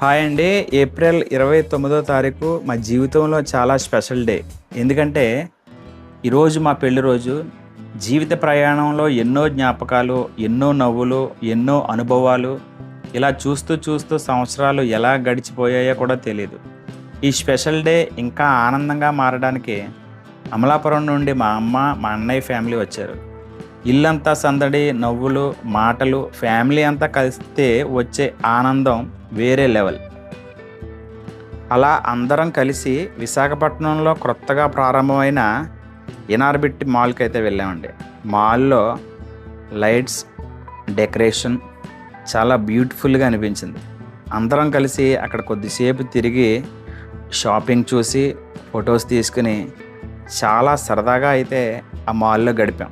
Hi అండి. April 29వ తారీఖు మా జీవితంలో చాలా స్పెషల్ డే. ఎందుకంటే ఈరోజు మా పెళ్లి రోజు. జీవిత ప్రయాణంలో ఎన్నో జ్ఞాపకాలు, ఎన్నో నవ్వులు, ఎన్నో అనుభవాలు ఇలా చూస్తూ చూస్తూ సంవత్సరాలు ఎలా గడిచిపోయాయో కూడా తెలీదు. ఈ స్పెషల్ డే ఇంకా ఆనందంగా మారడానికి అమలాపురం నుండి మా అమ్మ, మా అన్నయ్య ఫ్యామిలీ వచ్చారు. ఇల్లంతా సందడి, నవ్వులు, మాటలు, ఫ్యామిలీ అంతా కలిస్తే వచ్చే ఆనందం వేరే లెవెల్. అలా అందరం కలిసి విశాఖపట్నంలో కొత్తగా ప్రారంభమైన ఇనార్బిట్ మాల్కి అయితే వెళ్ళామండి. మాల్లో లైట్స్, డెకరేషన్ చాలా బ్యూటిఫుల్గా అనిపించింది. అందరం కలిసి అక్కడ కొద్దిసేపు తిరిగి షాపింగ్ చూసి ఫొటోస్ తీసుకుని చాలా సరదాగా అయితే ఆ మాల్లో గడిపాం.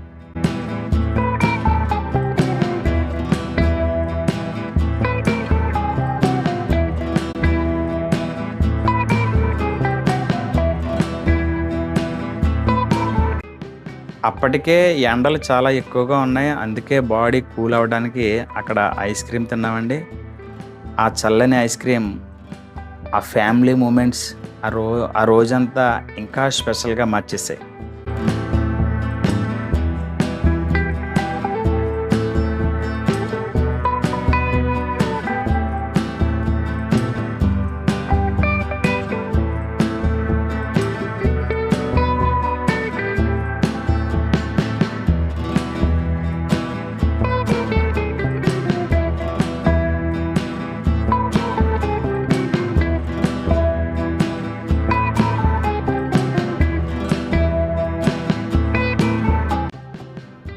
అప్పటికే ఎండలు చాలా ఎక్కువగా ఉన్నాయి. అందుకే బాడీ కూల్ అవ్వడానికి అక్కడ ఐస్ క్రీమ్ తిన్నామండి. ఆ చల్లని ఐస్ క్రీమ్, ఆ ఫ్యామిలీ మూమెంట్స్ ఆ రోజంతా ఇంకా స్పెషల్గా మార్చేసాయి.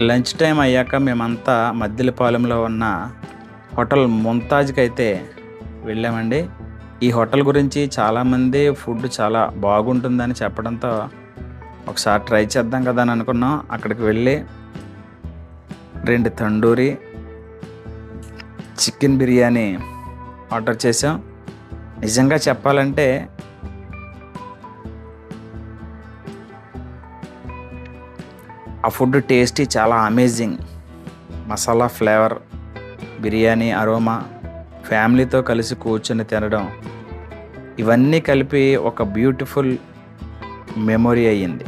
లంచ్ టైం అయ్యాక మేమంతా మద్దిలపాలెంలో ఉన్న హోటల్ ముంతాజ్కి అయితే వెళ్ళామండి. ఈ హోటల్ గురించి చాలామంది ఫుడ్ చాలా బాగుంటుందని చెప్పడంతో ఒకసారి ట్రై చేద్దాం కదా అని అనుకున్నాం. అక్కడికి వెళ్ళి 2 తండూరి చికెన్ బిర్యానీ ఆర్డర్ చేసాం. నిజంగా చెప్పాలంటే ఆ ఫుడ్ టేస్టీ, చాలా amazing. Masala flavour, biryani aroma, ఫ్యామిలీతో కలిసి కూర్చొని తినడం, ఇవన్నీ కలిపి ఒక బ్యూటిఫుల్ మెమొరీ అయ్యింది.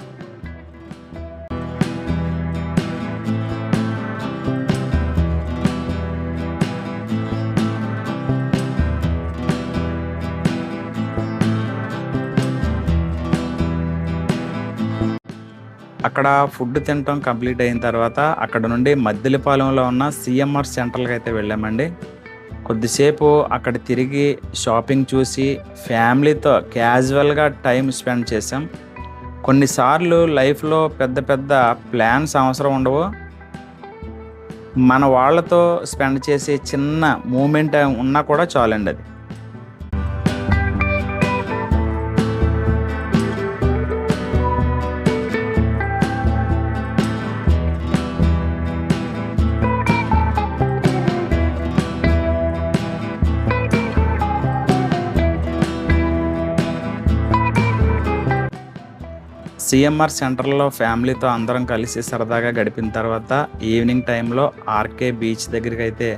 అక్కడ ఫుడ్ తినటం కంప్లీట్ అయిన తర్వాత అక్కడ నుండి మద్దిలపాలెంలో ఉన్న సిఎంఆర్ సెంటర్కి అయితే వెళ్ళామండి. కొద్దిసేపు అక్కడ తిరిగి షాపింగ్ చూసి ఫ్యామిలీతో క్యాజువల్గా టైం స్పెండ్ చేసాం. కొన్నిసార్లు లైఫ్లో పెద్ద పెద్ద ప్లాన్స్ అవసరం ఉండవు. మన వాళ్ళతో స్పెండ్ చేసే చిన్న మూమెంట్ ఉన్నా కూడా చాలండి. అది సిఎంఆర్ సెంటర్లో ఫ్యామిలీతో అందరం కలిసి సరదాగా గడిపిన తర్వాత ఈవినింగ్ టైంలో ఆర్కే బీచ్ దగ్గరికి అయితే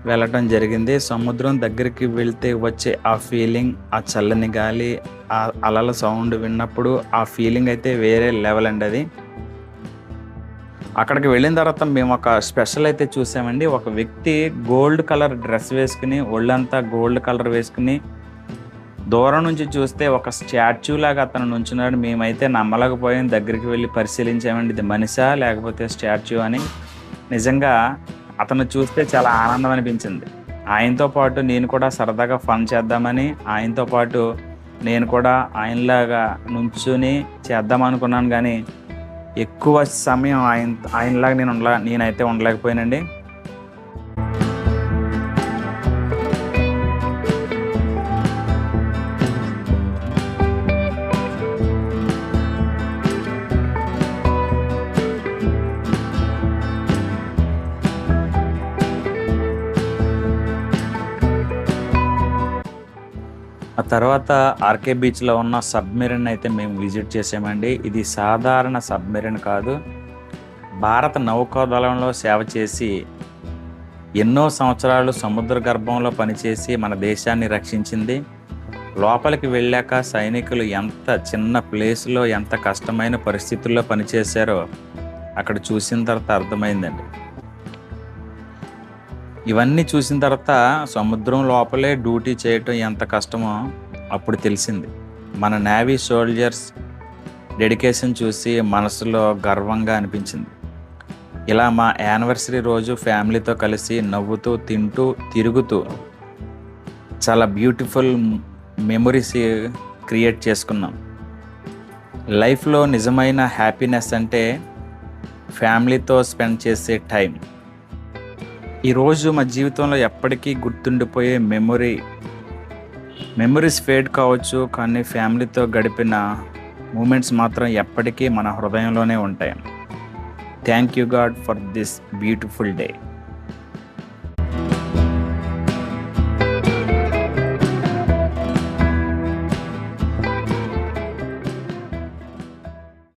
వెళ్ళటం జరిగింది. సముద్రం దగ్గరికి వెళ్తే వచ్చే ఆ ఫీలింగ్, ఆ చల్లని గాలి, ఆ అలల సౌండ్ విన్నప్పుడు ఆ ఫీలింగ్ అయితే వేరే లెవెల్ అండి. అది అక్కడికి వెళ్ళిన తర్వాత మేము ఒక స్పెషల్ అయితే చూసామండి. ఒక వ్యక్తి గోల్డ్ కలర్ డ్రెస్ వేసుకుని, ఒళ్ళంతా గోల్డ్ కలర్ వేసుకుని దూరం నుంచి చూస్తే ఒక స్టాచ్యూ లాగా అతను నుంచున్నాడు. మేమైతే నమ్మలేకపోయాం. దగ్గరికి వెళ్ళి పరిశీలించామండి, ఇది మనిషా లేకపోతే స్టాచ్యూ అని. నిజంగా అతను చూస్తే చాలా ఆనందం అనిపించింది. ఆయనతో పాటు నేను కూడా సరదాగా ఫన్ చేద్దామని, ఆయనతో పాటు నేను కూడా ఆయనలాగా నుంచుని చేద్దాం అనుకున్నాను. కానీ ఎక్కువ సమయం ఆయనలాగా నేనైతే ఉండలేకపోయానండి. ఆ తర్వాత ఆర్కే బీచ్లో ఉన్న సబ్మెరీన్ అయితే మేము విజిట్ చేసామండి. ఇది సాధారణ సబ్మెరీన్ కాదు. భారత నౌకాదళంలో సేవ చేసి ఎన్నో సంవత్సరాలు సముద్ర గర్భంలో పనిచేసి మన దేశాన్ని రక్షించింది. లోపలికి వెళ్ళాక సైనికులు ఎంత చిన్న ప్లేస్లో ఎంత కష్టమైన పరిస్థితుల్లో పనిచేశారో అక్కడ చూసిన తర్వాత అర్థమైందండి. ఇవన్నీ చూసిన తర్వాత సముద్రం లోపలే డ్యూటీ చేయటం ఎంత కష్టమో అప్పుడు తెలిసింది. మన నేవీ సోల్జర్స్ డెడికేషన్ చూసి మనసులో గర్వంగా అనిపించింది. ఇలా మా యానివర్సరీ రోజు ఫ్యామిలీతో కలిసి నవ్వుతూ తింటూ తిరుగుతూ చాలా బ్యూటిఫుల్ మెమొరీస్ క్రియేట్ చేసుకున్నాం. లైఫ్లో నిజమైన హ్యాపీనెస్ అంటే ఫ్యామిలీతో స్పెండ్ చేసే టైం. ఈరోజు మా జీవితంలో ఎప్పటికీ గుర్తుండిపోయే మెమొరీస్ ఫేడ్ కావచ్చు, కానీ ఫ్యామిలీతో గడిపిన మూమెంట్స్ మాత్రం ఎప్పటికీ మన హృదయంలోనే ఉంటాయి. Thank you God for this beautiful day.